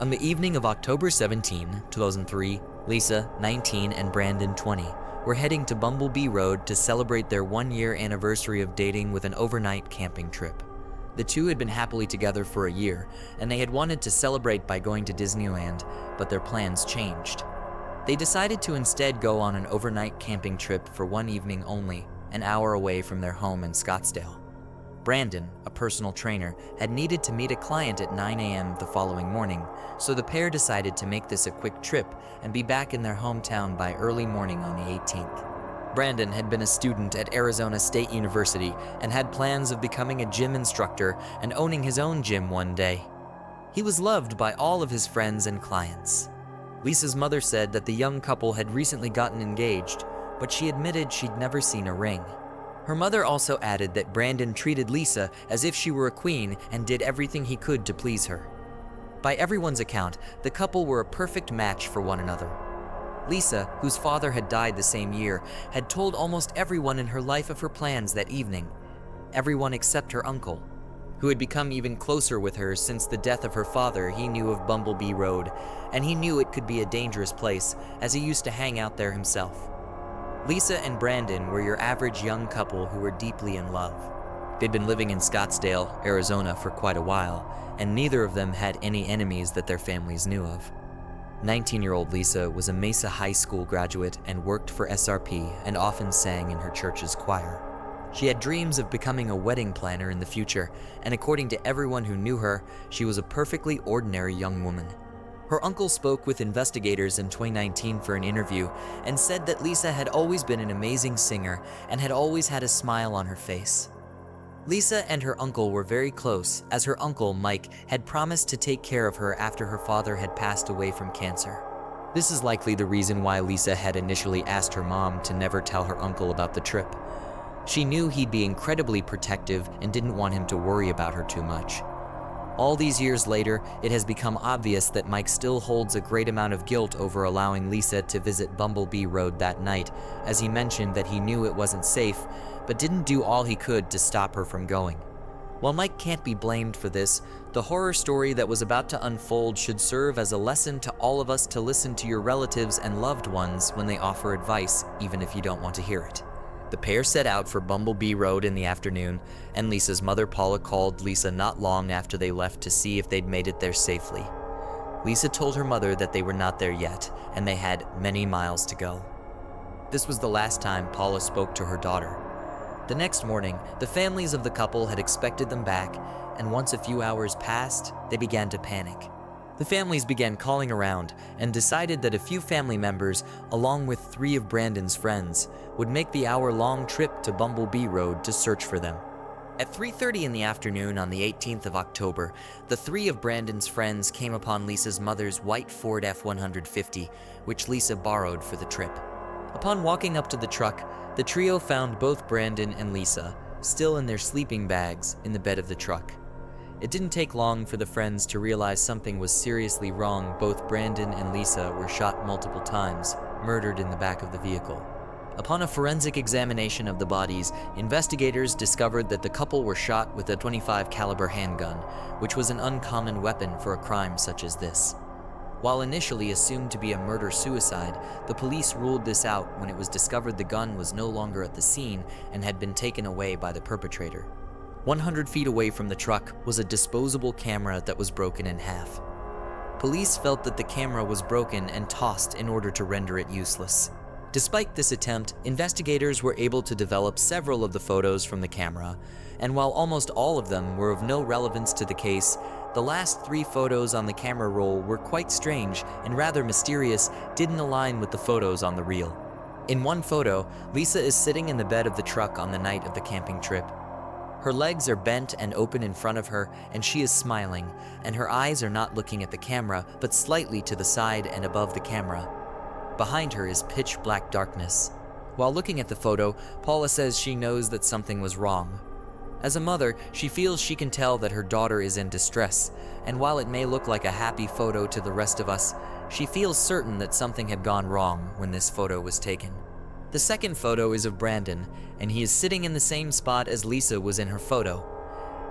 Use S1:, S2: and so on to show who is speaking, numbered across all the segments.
S1: On the evening of October 17, 2003, Lisa, 19, and Brandon, 20, were heading to Bumble Bee Road to celebrate their one-year anniversary of dating with an overnight camping trip. The two had been happily together for a year, and they had wanted to celebrate by going to Disneyland, but their plans changed. They decided to instead go on an overnight camping trip for one evening only, an hour away from their home in Scottsdale. Brandon, a personal trainer, had needed to meet a client at 9 a.m. the following morning, so the pair decided to make this a quick trip and be back in their hometown by early morning on the 18th. Brandon had been a student at Arizona State University and had plans of becoming a gym instructor and owning his own gym one day. He was loved by all of his friends and clients. Lisa's mother said that the young couple had recently gotten engaged, but she admitted she'd never seen a ring. Her mother also added that Brandon treated Lisa as if she were a queen and did everything he could to please her. By everyone's account, the couple were a perfect match for one another. Lisa, whose father had died the same year, had told almost everyone in her life of her plans that evening. Everyone except her uncle, who had become even closer with her since the death of her father. He knew of Bumble Bee Road, and he knew it could be a dangerous place, as he used to hang out there himself. Lisa and Brandon were your average young couple who were deeply in love. They'd been living in Scottsdale, Arizona for quite a while, and neither of them had any enemies that their families knew of. 19-year-old Lisa was a Mesa High School graduate and worked for SRP and often sang in her church's choir. She had dreams of becoming a wedding planner in the future, and according to everyone who knew her, she was a perfectly ordinary young woman. Her uncle spoke with investigators in 2019 for an interview and said that Lisa had always been an amazing singer and had always had a smile on her face. Lisa and her uncle were very close, as her uncle, Mike, had promised to take care of her after her father had passed away from cancer. This is likely the reason why Lisa had initially asked her mom to never tell her uncle about the trip. She knew he'd be incredibly protective and didn't want him to worry about her too much. All these years later, it has become obvious that Mike still holds a great amount of guilt over allowing Lisa to visit Bumble Bee Road that night, as he mentioned that he knew it wasn't safe, but didn't do all he could to stop her from going. While Mike can't be blamed for this, the horror story that was about to unfold should serve as a lesson to all of us to listen to your relatives and loved ones when they offer advice, even if you don't want to hear it. The pair set out for Bumble Bee Road in the afternoon, and Lisa's mother Paula called Lisa not long after they left to see if they'd made it there safely. Lisa told her mother that they were not there yet, and they had many miles to go. This was the last time Paula spoke to her daughter. The next morning, the families of the couple had expected them back, and once a few hours passed, they began to panic. The families began calling around and decided that a few family members, along with 3 of Brandon's friends, would make the hour-long trip to Bumble Bee Road to search for them. At 3:30 in the afternoon on the 18th of October, the 3 of Brandon's friends came upon Lisa's mother's white Ford F-150, which Lisa borrowed for the trip. Upon walking up to the truck, the trio found both Brandon and Lisa still in their sleeping bags in the bed of the truck. It didn't take long for the friends to realize something was seriously wrong. Both Brandon and Lisa were shot multiple times, murdered in the back of the vehicle. Upon a forensic examination of the bodies, investigators discovered that the couple were shot with a .25 caliber handgun, which was an uncommon weapon for a crime such as this. While initially assumed to be a murder-suicide, the police ruled this out when it was discovered the gun was no longer at the scene and had been taken away by the perpetrator. 100 feet away from the truck was a disposable camera that was broken in half. Police felt that the camera was broken and tossed in order to render it useless. Despite this attempt, investigators were able to develop several of the photos from the camera, and while almost all of them were of no relevance to the case, the last 3 photos on the camera roll were quite strange and rather mysterious, didn't align with the photos on the reel. In one photo, Lisa is sitting in the bed of the truck on the night of the camping trip. Her legs are bent and open in front of her, and she is smiling, and her eyes are not looking at the camera, but slightly to the side and above the camera. Behind her is pitch black darkness. While looking at the photo, Paula says she knows that something was wrong. As a mother, she feels she can tell that her daughter is in distress, and while it may look like a happy photo to the rest of us, she feels certain that something had gone wrong when this photo was taken. The second photo is of Brandon, and he is sitting in the same spot as Lisa was in her photo.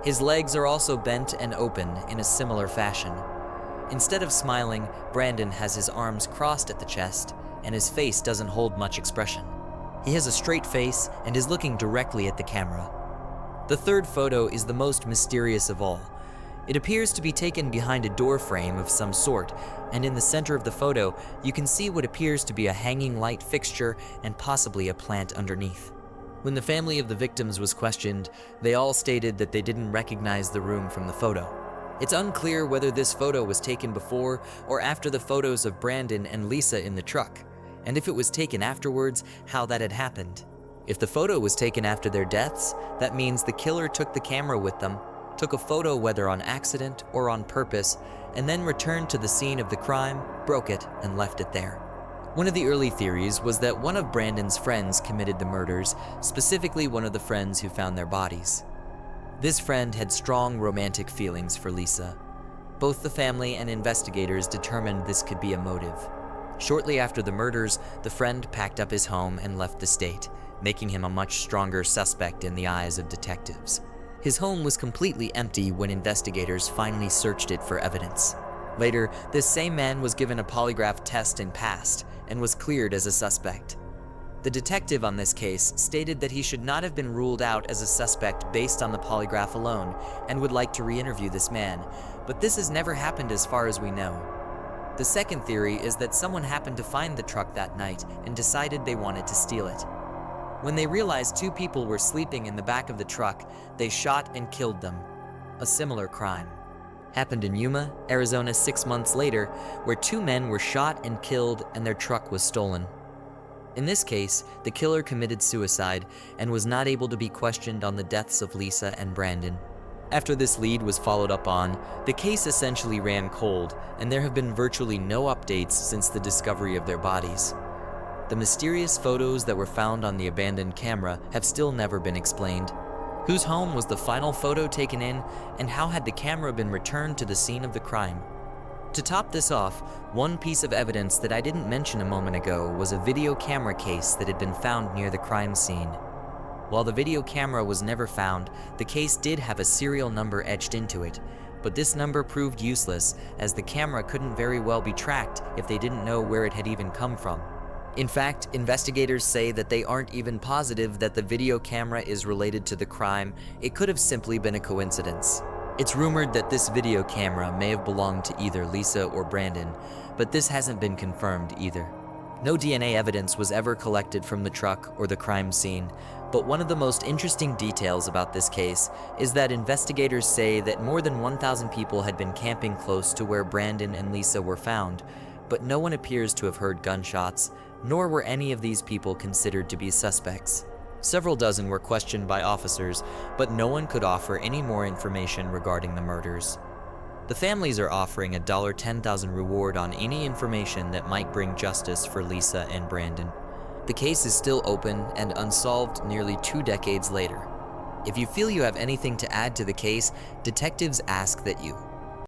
S1: His legs are also bent and open in a similar fashion. Instead of smiling, Brandon has his arms crossed at the chest, and his face doesn't hold much expression. He has a straight face and is looking directly at the camera. The third photo is the most mysterious of all. It appears to be taken behind a door frame of some sort, and in the center of the photo, you can see what appears to be a hanging light fixture and possibly a plant underneath. When the family of the victims was questioned, they all stated that they didn't recognize the room from the photo. It's unclear whether this photo was taken before or after the photos of Brandon and Lisa in the truck, and if it was taken afterwards, how that had happened. If the photo was taken after their deaths, that means the killer took the camera with them, took a photo whether on accident or on purpose, and then returned to the scene of the crime, broke it, and left it there. One of the early theories was that one of Brandon's friends committed the murders, specifically one of the friends who found their bodies. This friend had strong romantic feelings for Lisa. Both the family and investigators determined this could be a motive. Shortly after the murders, the friend packed up his home and left the state, making him a much stronger suspect in the eyes of detectives. His home was completely empty when investigators finally searched it for evidence. Later, this same man was given a polygraph test and passed, and was cleared as a suspect. The detective on this case stated that he should not have been ruled out as a suspect based on the polygraph alone, and would like to re-interview this man, but this has never happened as far as we know. The second theory is that someone happened to find the truck that night and decided they wanted to steal it. When they realized two people were sleeping in the back of the truck, they shot and killed them. A similar crime happened in Yuma, Arizona 6 months later, where two men were shot and killed and their truck was stolen. In this case, the killer committed suicide and was not able to be questioned on the deaths of Lisa and Brandon. After this lead was followed up on, the case essentially ran cold, and there have been virtually no updates since the discovery of their bodies. The mysterious photos that were found on the abandoned camera have still never been explained. Whose home was the final photo taken in, and how had the camera been returned to the scene of the crime? To top this off, one piece of evidence that I didn't mention a moment ago was a video camera case that had been found near the crime scene. While the video camera was never found, the case did have a serial number etched into it, but this number proved useless as the camera couldn't very well be tracked if they didn't know where it had even come from. In fact, investigators say that they aren't even positive that the video camera is related to the crime. It could have simply been a coincidence. It's rumored that this video camera may have belonged to either Lisa or Brandon, but this hasn't been confirmed either. No DNA evidence was ever collected from the truck or the crime scene, but one of the most interesting details about this case is that investigators say that more than 1,000 people had been camping close to where Brandon and Lisa were found, but no one appears to have heard gunshots, nor were any of these people considered to be suspects. Several dozen were questioned by officers, but no one could offer any more information regarding the murders. The families are offering a $10,000 reward on any information that might bring justice for Lisa and Brandon. The case is still open and unsolved nearly 2 decades later. If you feel you have anything to add to the case, detectives ask that you